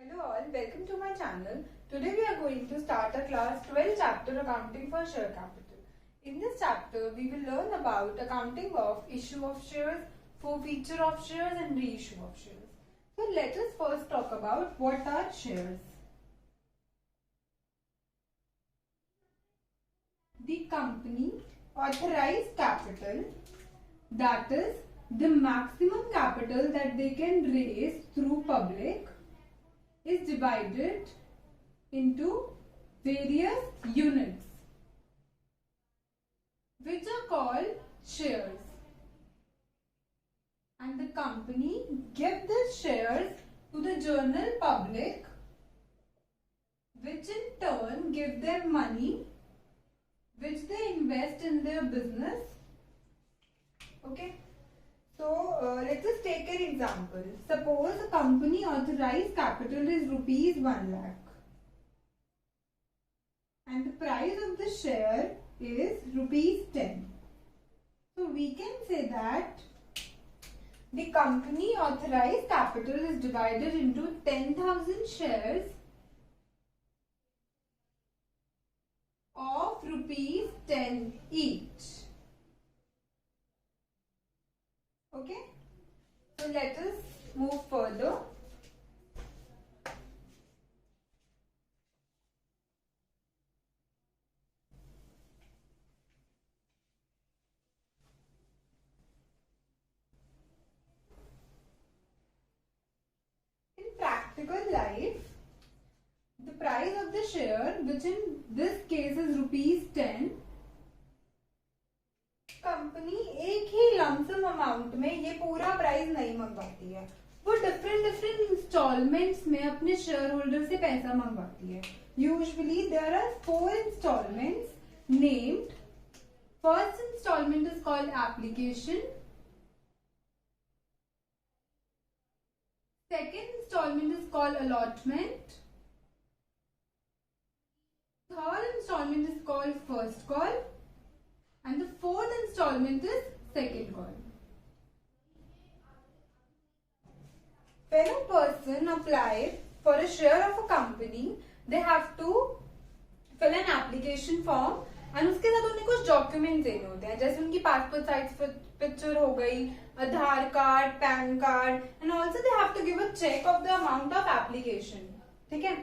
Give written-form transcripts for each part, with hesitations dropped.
Hello all, welcome to my channel. Today we are going to start a class 12 chapter accounting for share capital. In this chapter we will learn about accounting of issue of shares, forfeiture of shares and reissue of shares. So let us first talk about what are shares. The company authorized capital, that is the maximum capital that they can raise through public, is divided into various units which are called shares, and the company give these shares to the general public, which in turn give them money which they invest in their business. Okay. So let us take an example. Suppose a company authorized capital is rupees 1 lakh and the price of the share is rupees 10. So we can say that the company authorized capital is divided into 10,000 shares of rupees 10 each. Okay, so let us move further. In practical life, the price of the share, which in this case is rupees 10, company एक ही lump sum amount में ये पूरा price नहीं मंगवाती है, वो different installments में अपने share holder से पैसा मंगवाती है. Usually there are 4 instalments named. First instalment is called application, second instalment is called allotment, third instalment is called first call, and the fourth installment is second call. When a person applies for a share of a company, they have to fill an application form and उसके साथ उन्हें कुछ document देने होते हैं, जैसे उनकी passport size picture हो गई, Aadhaar card, PAN card, and also they have to give a cheque of the amount of application. ठीक है.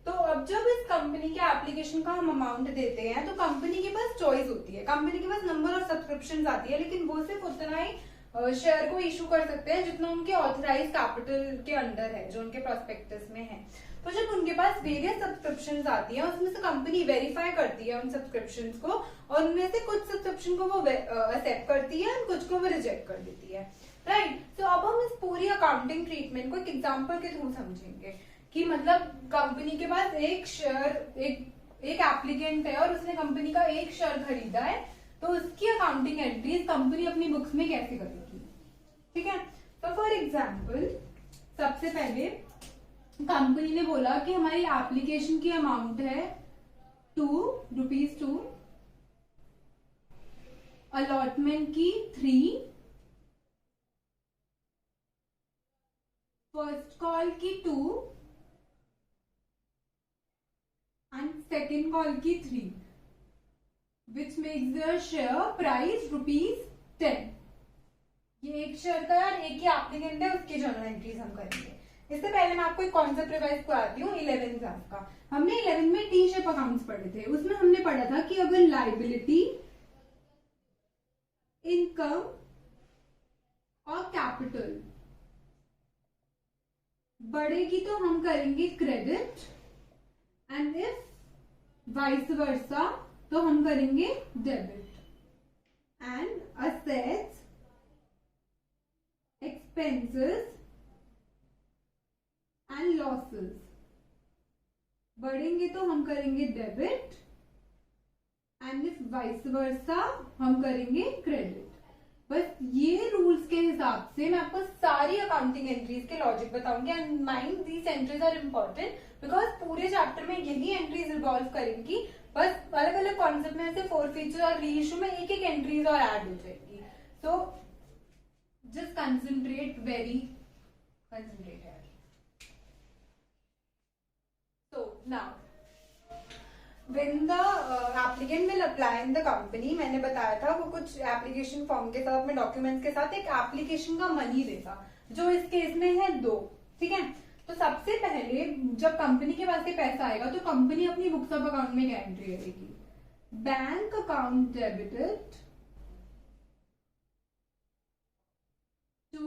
तो अब जब इस कंपनी के एप्लीकेशन का हम अमाउंट देते हैं तो कंपनी के पास चॉइस होती है, कंपनी के पास नंबर ऑफ सब्सक्रिप्शन आती है, लेकिन वो सिर्फ उतना ही शेयर को इशू कर सकते हैं जितना उनके ऑथराइज कैपिटल के अंडर है, जो उनके प्रोस्पेक्टस में है. तो जब उनके पास वेरियस सब्सक्रिप्शन आती है, उसमें से कंपनी वेरीफाई करती है उन सब्सक्रिप्शन को, और उनमें से कुछ सब्सक्रिप्शन को वो एक्सेप्ट करती है और कुछ को वो रिजेक्ट कर देती है. राइट. तो अब हम इस पूरी अकाउंटिंग ट्रीटमेंट को एक एग्जाम्पल के थ्रू समझेंगे कि मतलब कंपनी के पास एक शेयर, एक एप्लीकेंट है और उसने कंपनी का एक शेयर खरीदा है, तो उसकी अकाउंटिंग एंट्रीज कंपनी अपनी बुक्स में कैसे करेगी. ठीक है. तो फॉर एग्जांपल, सबसे पहले कंपनी ने बोला कि हमारी एप्लीकेशन की अमाउंट है रुपीज 2, अलॉटमेंट की 3, फर्स्ट कॉल की 2 and second call की 3, which makes the share price rupees 10. ये एक शेयर का यार एक ही एप्लीकेंट है, उसकी जर्नल एंट्रीज हम करेंगे. इससे पहले मैं आपको एक कॉन्सेप्ट रिवाइज कराती हूँ 11th क्लास का. हमने 11th में टी शेप अकाउंट्स पढ़े थे. उसमें हमने पढ़ा था कि अगर लाइबिलिटी, इनकम और कैपिटल बढ़ेगी तो हम करेंगे credit, and if vice versa तो हम करेंगे debit. And assets, expenses and losses बढ़ेंगे तो हम करेंगे debit, and if vice versa हम करेंगे क्रेडिट. बस ये रूल्स के हिसाब से मैं आपको सारी अकाउंटिंग एंट्रीज के लॉजिक बताऊंगी, and mind these entries are important because पूरे चैप्टर में यही एंट्रीज रिवॉल्व करेंगी. बस अलग अलग कॉन्सेप्ट में से फॉरफीचर और रीइश्यू में एक एक एंट्रीज और ऐड हो जाएगी. So just concentrate, very concentrate. When the applicant will apply in the company, मैंने बताया था वो कुछ एप्लीकेशन फॉर्म के साथ में डॉक्यूमेंट्स के साथ एक एप्लीकेशन का मनी देगा, जो इस केस में है 2। ठीक है, तो सबसे पहले जब कंपनी के पास ये पैसा आएगा तो कंपनी अपनी बुक्स ऑफ अकाउंट में क्या एंट्री करेगी, bank account debited to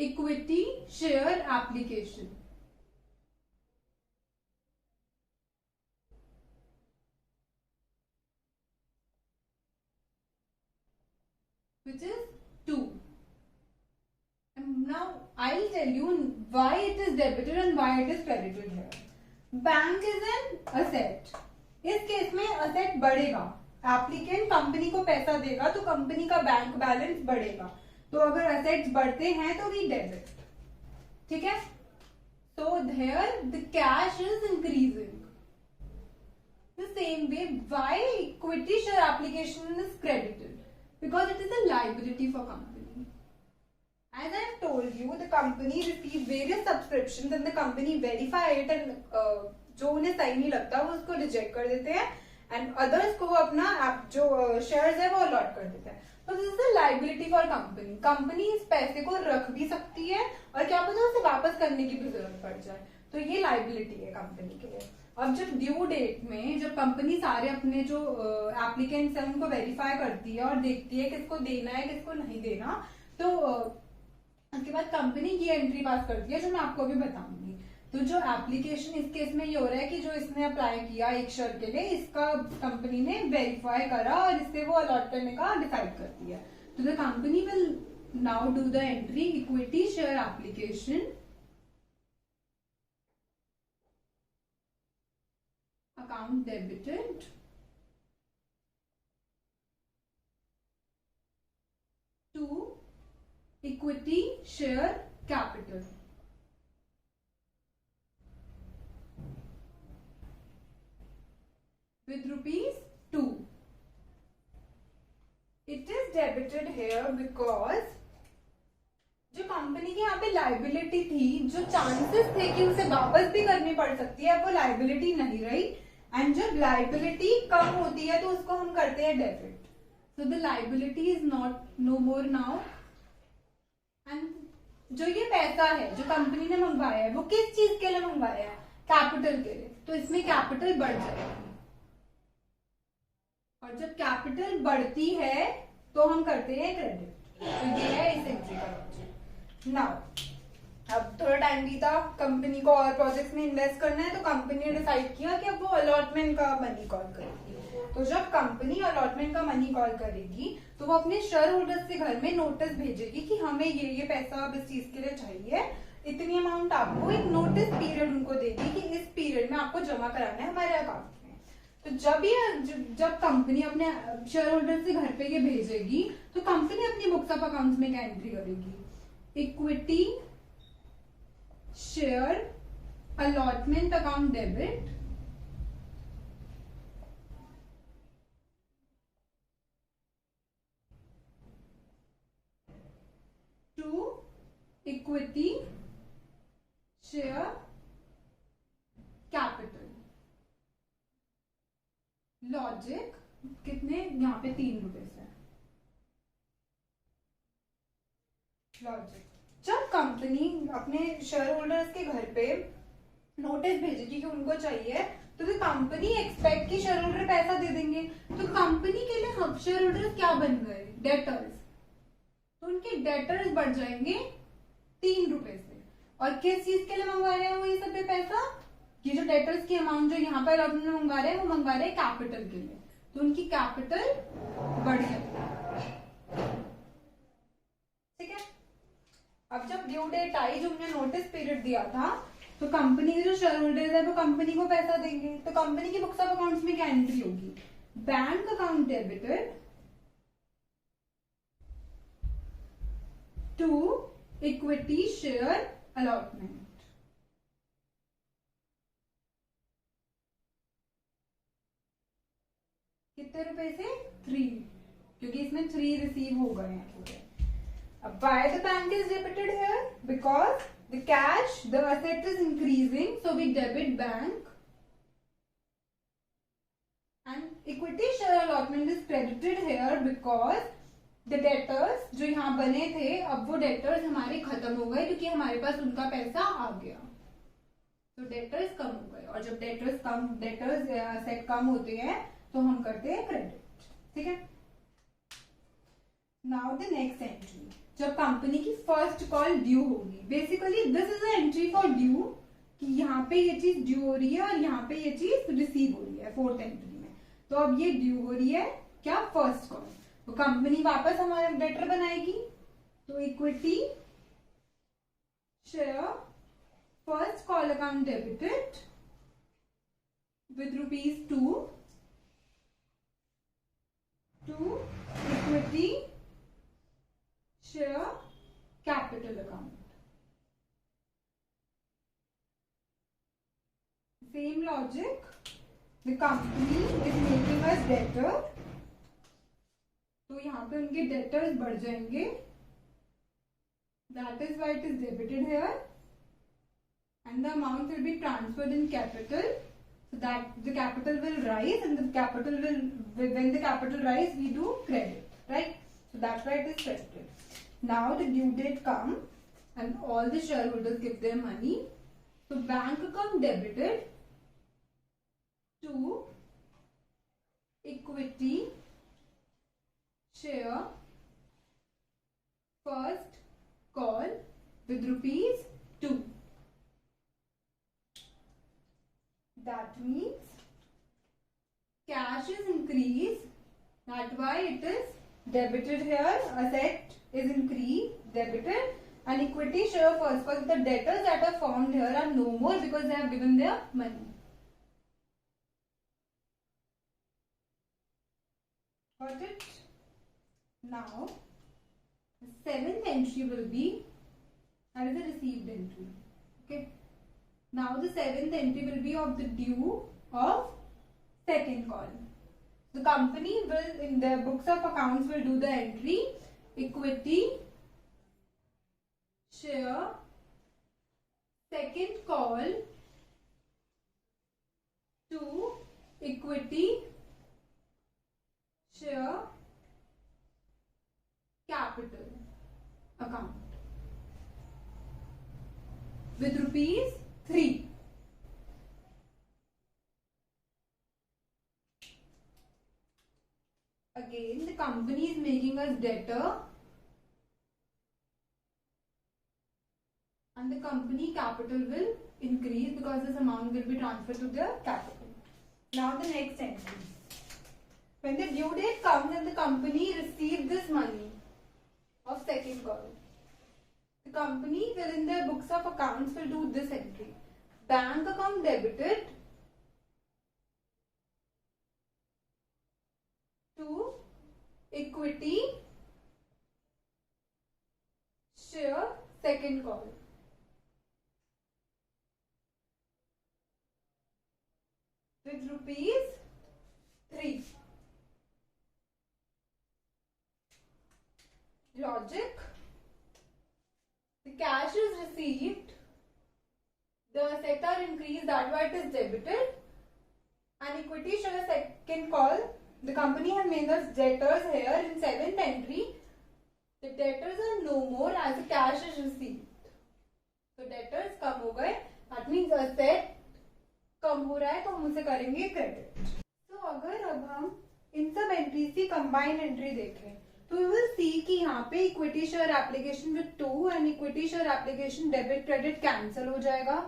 equity share application, which is 2. And now I'll tell you why it is debited and why it is credited here. Bank is an asset. इस case में asset बढ़ेगा, applicant company को पैसा देगा तो company का bank balance बढ़ेगा, तो अगर assets बढ़ते हैं तो we debit. ठीक है, so there the cash is increasing. The same way, why equity share application is credited? Because it is a liability for company. As I have told you, the company receive various subscriptions and the company verify it and जो उन्हें सही नहीं लगता वो उसको reject कर देते हैं and others को वो अपना जो शेयर्स है वो अलॉट कर देते हैं। तो this is a liability for company. Company इस पैसे को रख भी सकती है और क्या पता उसे वापस करने की भी जरूरत पड़ जाए, तो ये लाइबिलिटी है कंपनी के लिए। अब जब ड्यू डेट में जब कंपनी सारे अपने जो एप्लीकेंट्स हैं उनको वेरीफाई करती है और देखती है किसको देना है किसको नहीं देना, तो उसके बाद कंपनी की एंट्री पास करती है जो मैं आपको अभी बताऊंगी। तो जो एप्लीकेशन इस केस में ये हो रहा है कि जो इसने अप्लाई किया एक शेयर के लिए, इसका कंपनी ने वेरीफाई करा और इससे वो अलॉट करने का डिसाइड करती है। तो the company will now do the entry equity share application account debited to equity share capital with ₹2. It is debited here because जो कंपनी की यहाँ पे लाइबिलिटी थी, जो चांसेस थे कि उसे वापस भी करनी पड़ सकती है, वो लाइबिलिटी नहीं रही। एंड जब लाइबिलिटी कम होती है तो उसको हम करते हैं debit. So the liability is not know more now. And जो ये पैसा है जो कंपनी ने मंगवाया है वो किस चीज के लिए मंगवाया है, कैपिटल के लिए, तो इसमें कैपिटल बढ़ जाएगी। और जब कैपिटल बढ़ती है तो हम करते हैं क्रेडिट। तो ये है इस एंट्री का लॉजिक। नाउ अब थोड़ा टाइम बीता, कंपनी को और प्रोजेक्ट्स में इन्वेस्ट करना है, तो कंपनी ने डिसाइड किया कि अब वो अलॉटमेंट का मनी कॉल करेगी। तो जब कंपनी अलॉटमेंट का मनी कॉल करेगी तो वो अपने शेयर होल्डर्स के घर में नोटिस भेजेगी कि हमें ये पैसा अब इस चीज के लिए चाहिए, इतनी अमाउंट आपको, एक नोटिस पीरियड उनको देगी कि इस पीरियड में आपको जमा कराना है हमारे अकाउंट में। तो जब कंपनी अपने शेयर होल्डर्स के घर पे ये भेजेगी तो कंपनी अपनी बुक्स ऑफ अकाउंट्स में क्या एंट्री करेगी, equity share allotment account debit to equity share capital. Logic कितने, यहाँ पे ₹3 है। लॉजिक, जब कंपनी अपने शेयर होल्डर्स के घर पे नोटिस भेजेगी कि उनको चाहिए, तो फिर कंपनी एक्सपेक्ट कि शेयर होल्डर पैसा दे देंगे, तो कंपनी के लिए हम शेयर होल्डर्स क्या बन गए, डेटर्स। तो उनके डेटर्स बढ़ जाएंगे ₹3 से। और किस चीज के लिए मंगवा रहे हैं वो ये सब पैसा, ये जो डेटर्स की अमाउंट जो यहाँ पर अलॉटमेंट में मंगवा रहे हैं वो मंगवा रहे हैं कैपिटल के लिए, तो उनकी कैपिटल बढ़ जाएगी। ठीक है, अब जब ड्यू डेट आई, जो हमने नोटिस पीरियड दिया था, तो कंपनी के जो शेयर होल्डर्स है वो कंपनी को पैसा देंगे। तो कंपनी की बुक्स ऑफ अकाउंट्स में क्या एंट्री होगी, bank account debited to equity share allotment. कितने रुपए से, 3, क्योंकि इसमें 3 रिसीव हो गए हैं पूरे। Why the bank is debited here? Because the cash, the asset is increasing, so we debit bank equity share allotment is credited here because the debtors जो यहाँ बने थे, अब वो डेटर्स हमारे खत्म हो गए क्योंकि हमारे पास उनका पैसा आ गया, तो डेटर्स कम हो गए। और जब डेटर्स सेट कम होते हैं तो हम करते हैं क्रेडिट। ठीक है, नाउ द नेक्स्ट एंट्री, जब कंपनी की फर्स्ट कॉल ड्यू होगी, basically this is a entry for due, कि यहाँ पे ये चीज ड्यू हो रही है और यहाँ पे ये चीज रिसीव हो रही है फोर्थ एंट्री में। तो अब ये ड्यू हो रही है क्या, फर्स्ट कॉल, तो कंपनी वापस हमारा डेटर बनाएगी। तो equity share first call account debited with ₹2 to equity share capital account. Same logic, the company is making us debtor, तो यहाँ पे उनके debtors बढ़ जाएंगे, that is why it is debited here, and the amount will be transferred in capital, so that the capital will rise, and the capital will, when the capital rise, we do credit, right? So that's why it is credited. Now the due date come, and all the shareholders give their money. So bank account debited to equity share first call with ₹2. That means cash is increased, that's why it is debited here, asset is increased, debited, and equity share first call, the debtors that are formed here are no more because they have given their money. Got it? Now the seventh entry will be, that is a received entry. Okay. Now the seventh entry will be of the due of second call. The company will, in their books of accounts, will do the entry equity share second call to equity share capital account with ₹3. Again, the company is making us debtor, and the company capital will increase because this amount will be transferred to the capital. Now the next entry. When the due date comes and the company receives this money of second call, the company will, in their books of accounts, will do this entry. Bank account debited to equity share second call with ₹3. Logic. The cash is received, the assets are increased, that's why it is debited, and equity share second call, the company has made us debtors here in seventh entry. The debtors are no more as the cash is received. So debtors कम हो गए, that means asset कम हो रहा है, तो हम उसे करेंगे credit. तो अगर अब हम इन सब एंट्रीज की कंबाइंड एंट्री देखें तो we will see कि यहाँ पे equity share application with 2 and equity share application debit credit cancel हो जाएगा।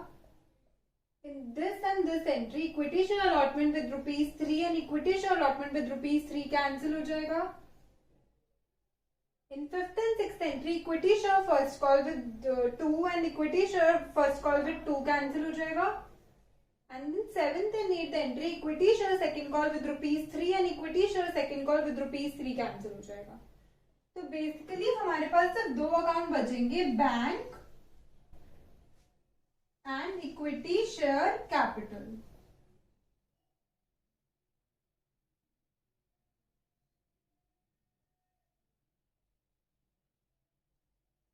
In this and this entry, equity share allotment with ₹3 and equity share allotment with ₹3 cancel हो जाएगा। In fifth and sixth entry, equity share first call with 2 and equity share first call with 2 cancel हो जाएगा। And in seventh and eighth entry, equity share second call with ₹3 and equity share second call with ₹3 cancel हो जाएगा। तो basically हमारे पास सिर्फ 2 account बचेंगे, bank and equity share capital.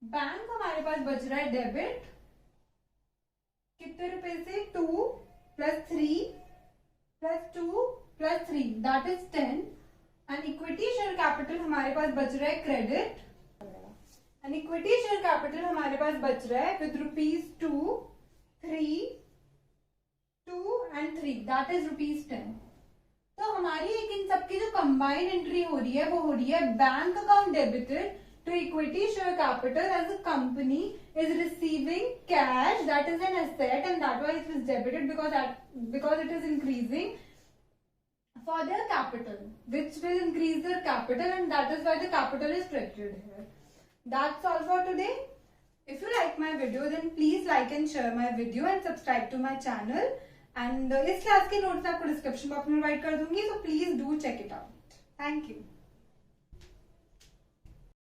Bank हमारे पास बच रहा है डेबिट, कितने रुपए से, 2 + 3 + 2 plus 3 that is 10 and equity share capital हमारे पास बच रहा है credit and equity share capital हमारे पास बच रहा है विद ₹2, 3, 2 एंड 3 दैट इज ₹10। तो हमारी एक इन सबकी जो कंबाइंड एंट्री हो रही है वो हो रही है bank account debited to equity share capital as a company is receiving cash that is an asset and that why it is debited because it is increasing for their capital, which will increase their capital and that is why the capital is credited here. That's all for today. If you like my video then please like and share my video and subscribe to my channel and इस class के notes आपको description box में provide कर दूंगी, so please do check it out. Thank you.